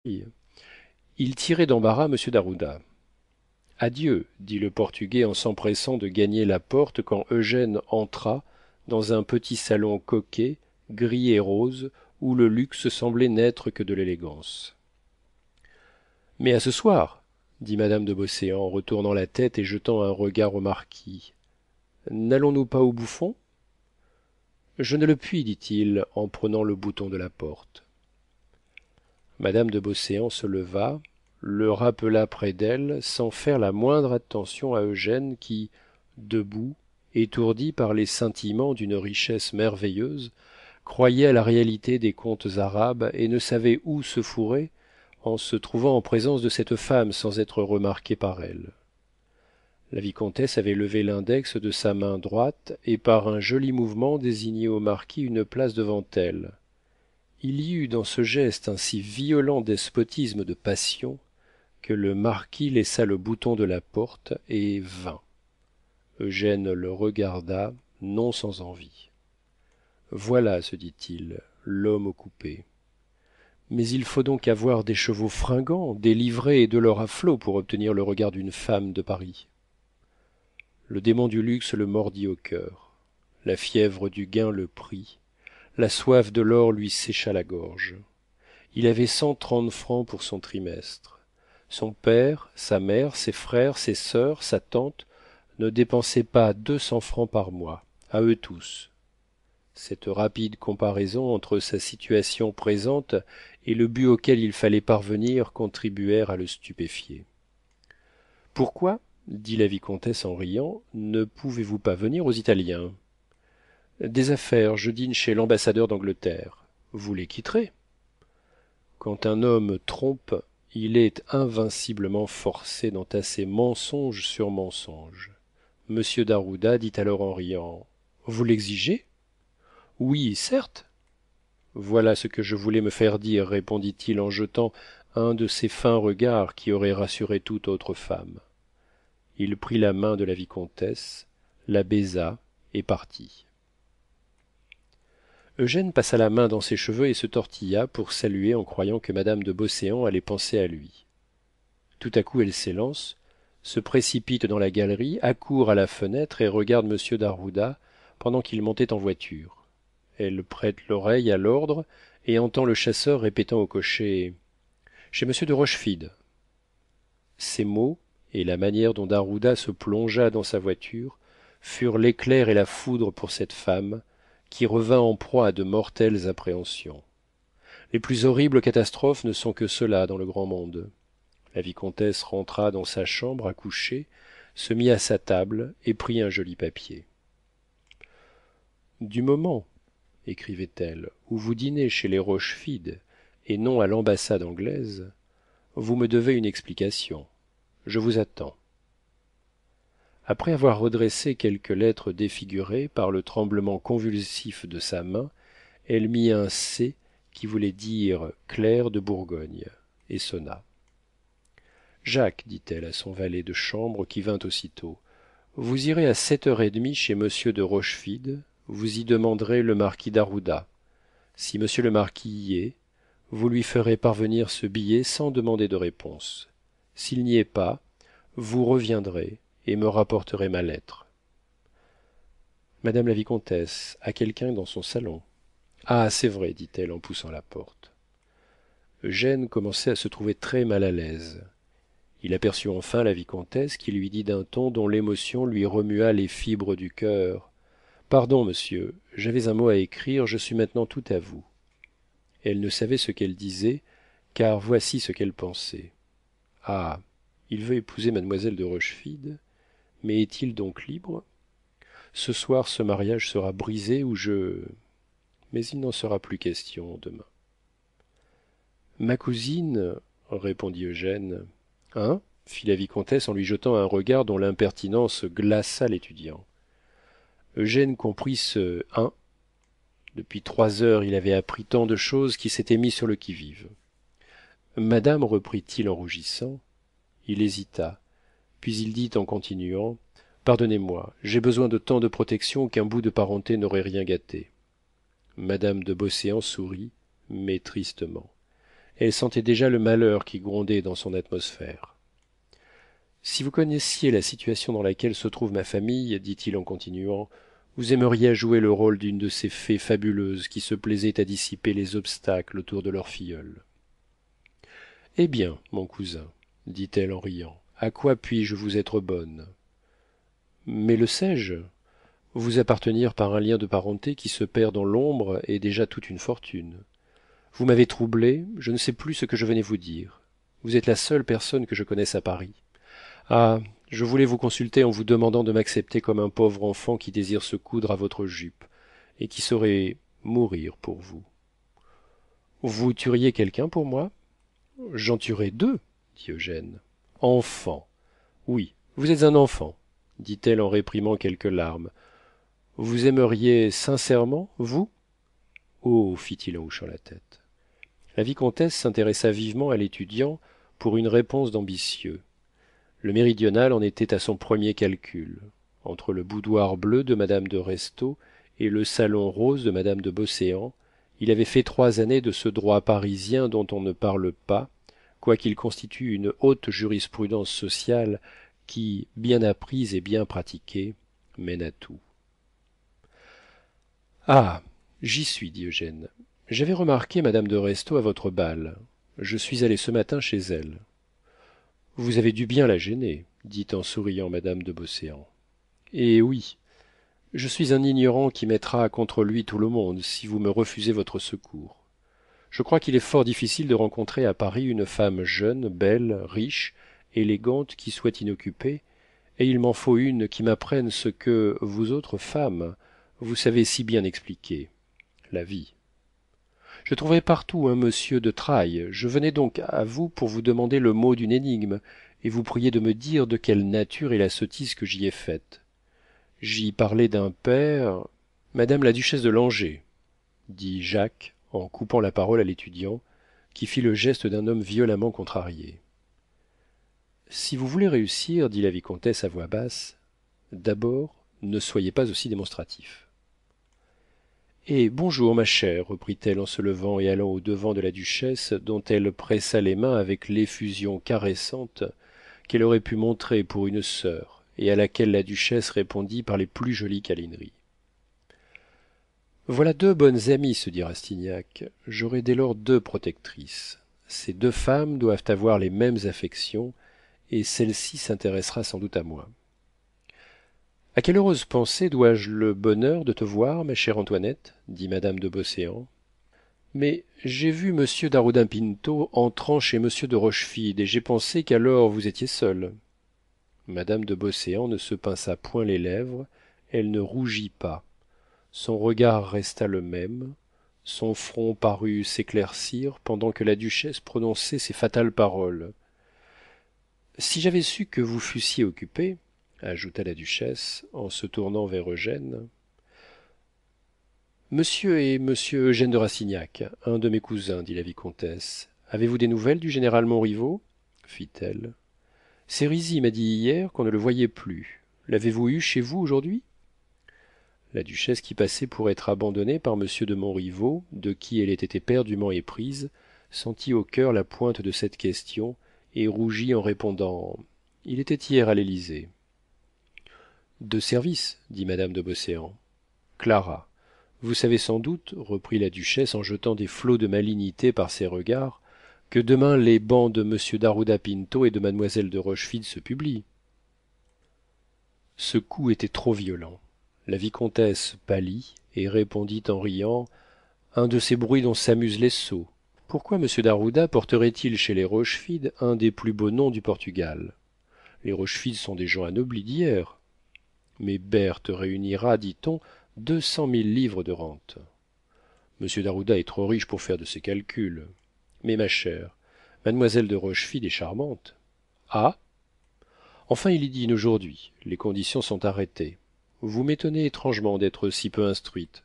il tirait d'embarras monsieur d'ajuda. Adieu, dit le portugais en s'empressant de gagner la porte quand Eugène entra dans un petit salon coquet, gris et rose, où le luxe semblait n'être que de l'élégance. Mais à ce soir, dit madame de beauséant en retournant la tête et jetant un regard au marquis. N'allons-nous pas au Bouffon? Je ne le puis, dit-il en prenant le bouton de la porte. madame de beauséant se leva, le rappela près d'elle sans faire la moindre attention à eugène qui, debout, étourdi par les scintillements d'une richesse merveilleuse, croyait à la réalité des contes arabes et ne savait où se fourrer en se trouvant en présence de cette femme sans être remarqué par elle. La vicomtesse avait levé l'index de sa main droite et par un joli mouvement désigné au marquis une place devant elle. Il y eut dans ce geste un si violent despotisme de passion que le marquis laissa le bouton de la porte et vint. Eugène le regarda, non sans envie. Voilà, se dit-il, l'homme au coupé. Mais il faut donc avoir des chevaux fringants, des livrées et de l'or à flots pour obtenir le regard d'une femme de Paris. Le démon du luxe le mordit au cœur. La fièvre du gain le prit. La soif de l'or lui sécha la gorge. Il avait 130 francs pour son trimestre. Son père, sa mère, ses frères, ses sœurs, sa tante ne dépensaient pas 200 francs par mois, à eux tous. Cette rapide comparaison entre sa situation présente et le but auquel il fallait parvenir contribuèrent à le stupéfier. Pourquoi, dit la vicomtesse en riant, ne pouvez-vous pas venir aux Italiens? Des affaires, je dîne chez l'ambassadeur d'Angleterre. Vous les quitterez. Quand un homme trompe, il est invinciblement forcé d'entasser mensonge sur mensonge. Monsieur d'ajuda dit alors en riant. Vous l'exigez? Oui, certes. Voilà ce que je voulais me faire dire, répondit-il en jetant un de ces fins regards qui auraient rassuré toute autre femme. Il prit la main de la vicomtesse, la baisa et partit. Eugène passa la main dans ses cheveux et se tortilla pour saluer en croyant que madame de beauséant allait penser à lui. Tout à coup elle s'élance, se précipite dans la galerie, accourt à la fenêtre et regarde monsieur d'ajuda pendant qu'il montait en voiture. Elle prête l'oreille à l'ordre et entend le chasseur répétant au cocher chez monsieur de rochefide. Ces mots et la manière dont d'ajuda se plongea dans sa voiture furent l'éclair et la foudre pour cette femme qui revint en proie à de mortelles appréhensions. Les plus horribles catastrophes ne sont que cela dans le grand monde. La vicomtesse rentra dans sa chambre à coucher, se mit à sa table et prit un joli papier. Du moment, écrivait-elle, où vous dînez chez les rochefide et non à l'ambassade anglaise, vous me devez une explication. Je vous attends. Après avoir redressé quelques lettres défigurées par le tremblement convulsif de sa main, elle mit un C qui voulait dire Claire de Bourgogne, et sonna. Jacques, dit-elle à son valet de chambre qui vint aussitôt, vous irez à 7h30 chez monsieur de rochefide, vous y demanderez le marquis d'ajuda. Si monsieur le marquis y est, vous lui ferez parvenir ce billet sans demander de réponse. S'il n'y est pas, vous reviendrez et me rapporterez ma lettre. Madame la vicomtesse a quelqu'un dans son salon. Ah, c'est vrai, dit-elle en poussant la porte. Eugène commençait à se trouver très mal à l'aise. Il aperçut enfin la vicomtesse qui lui dit d'un ton dont l'émotion lui remua les fibres du cœur. Pardon, monsieur, j'avais un mot à écrire, je suis maintenant tout à vous. Elle ne savait ce qu'elle disait, car voici ce qu'elle pensait. Ah, il veut épouser mademoiselle de rochefide, mais est-il donc libre? Ce soir ce mariage sera brisé ou je... Mais il n'en sera plus question demain. Ma cousine, répondit Eugène. Hein? Fit la vicomtesse en lui jetant un regard dont l'impertinence glaça l'étudiant. Eugène comprit ce hein. Depuis 3 heures il avait appris tant de choses qu'il s'était mis sur le qui-vive. Madame, reprit-il en rougissant. Il hésita, puis il dit en continuant. Pardonnez-moi, j'ai besoin de tant de protection qu'un bout de parenté n'aurait rien gâté. Madame de beauséant sourit, mais tristement. elle sentait déjà le malheur qui grondait dans son atmosphère. Si vous connaissiez la situation dans laquelle se trouve ma famille, dit-il en continuant, vous aimeriez jouer le rôle d'une de ces fées fabuleuses qui se plaisaient à dissiper les obstacles autour de leur filleule. Eh bien, mon cousin, dit-elle en riant, à quoi puis-je vous être bonne? Mais le sais-je? Vous appartenir par un lien de parenté qui se perd dans l'ombre est déjà toute une fortune. Vous m'avez troublé, je ne sais plus ce que je venais vous dire. Vous êtes la seule personne que je connaisse à Paris. Ah, je voulais vous consulter en vous demandant de m'accepter comme un pauvre enfant qui désire se coudre à votre jupe, et qui saurait mourir pour vous. Vous tueriez quelqu'un pour moi? J'en tuerai deux, dit Eugène. Enfant. Oui, vous êtes un enfant, dit-elle en réprimant quelques larmes. Vous aimeriez sincèrement, vous? Oh, fit-il en hochant la tête. La vicomtesse s'intéressa vivement à l'étudiant pour une réponse d'ambitieux. Le méridional en était à son premier calcul. Entre le boudoir bleu de madame de Restaud et le salon rose de madame de Beauséant, il avait fait 3 années de ce droit parisien dont on ne parle pas, quoiqu'il constitue une haute jurisprudence sociale qui, bien apprise et bien pratiquée, mène à tout. Ah, j'y suis, dit Eugène. J'avais remarqué madame de Restaud à votre bal. Je suis allé ce matin chez elle. Vous avez dû bien la gêner, dit en souriant madame de Beauséant. Eh oui, je suis un ignorant qui mettra contre lui tout le monde si vous me refusez votre secours. Je crois qu'il est fort difficile de rencontrer à Paris une femme jeune, belle, riche, élégante, qui soit inoccupée, et il m'en faut une qui m'apprenne ce que, vous autres femmes, vous savez si bien expliquer, la vie. Je trouverai partout un monsieur de Trailles. Je venais donc à vous pour vous demander le mot d'une énigme, et vous prier de me dire de quelle nature est la sottise que j'y ai faite. J'y parlais d'un père. Madame la duchesse de Langeais, dit Jacques, en coupant la parole à l'étudiant, qui fit le geste d'un homme violemment contrarié. Si vous voulez réussir, dit la vicomtesse à voix basse, d'abord, ne soyez pas aussi démonstratif. Eh, bonjour, ma chère, reprit-elle en se levant et allant au-devant de la duchesse, dont elle pressa les mains avec l'effusion caressante qu'elle aurait pu montrer pour une sœur, et à laquelle la duchesse répondit par les plus jolies câlineries. Voilà 2 bonnes amies, se dit Rastignac. J'aurai dès lors 2 protectrices. Ces 2 femmes doivent avoir les mêmes affections, et celle-ci s'intéressera sans doute à moi. À quelle heureuse pensée dois-je le bonheur de te voir, ma chère Antoinette, dit madame de Beauséant. Mais j'ai vu monsieur d'Aroudin-Pinto entrant chez monsieur de Rochefide, et j'ai pensé qu'alors vous étiez seule. Madame de Beauséant ne se pinça point les lèvres, elle ne rougit pas. Son regard resta le même, son front parut s'éclaircir pendant que la duchesse prononçait ces fatales paroles. Si j'avais su que vous fussiez occupé, ajouta la duchesse en se tournant vers Eugène. Monsieur est monsieur Eugène de Rastignac, un de mes cousins, dit la vicomtesse. Avez-vous des nouvelles du général Montriveau? fit-elle. Sérizy m'a dit hier qu'on ne le voyait plus. L'avez-vous eu chez vous aujourd'hui? La duchesse, qui passait pour être abandonnée par monsieur de Montriveau, de qui elle était éperdument éprise, sentit au cœur la pointe de cette question et rougit en répondant. Il était hier à l'Élysée. De service, dit madame de Beauséant. Clara, vous savez sans doute, reprit la duchesse en jetant des flots de malignité par ses regards, que demain les bans de monsieur d'Aroudin-Pinto et de mademoiselle de Rochefide se publient. Ce coup était trop violent. La vicomtesse pâlit et répondit en riant. Un de ces bruits dont s'amusent les sots. Pourquoi monsieur d'Arouda porterait-il chez les Rochefide un des plus beaux noms du Portugal? Les Rochefide sont des gens anoblis d'hier. Mais Berthe réunira, dit-on, 200 000 livres de rente. Monsieur d'Arouda est trop riche pour faire de ces calculs. Mais ma chère, mademoiselle de Rochefide est charmante. Ah! Enfin, il y dîne aujourd'hui. Les conditions sont arrêtées. Vous m'étonnez étrangement d'être si peu instruite.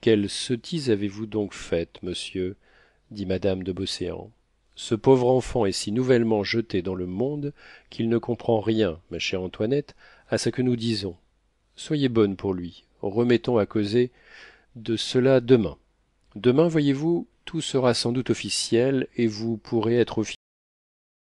Quelle sottise avez-vous donc faite, monsieur? dit madame de Beauséant. Ce pauvre enfant est si nouvellement jeté dans le monde qu'il ne comprend rien, ma chère Antoinette, à ce que nous disons. Soyez bonne pour lui. Remettons à causer de cela demain. Demain, voyez-vous, tout sera sans doute officiel et vous pourrez être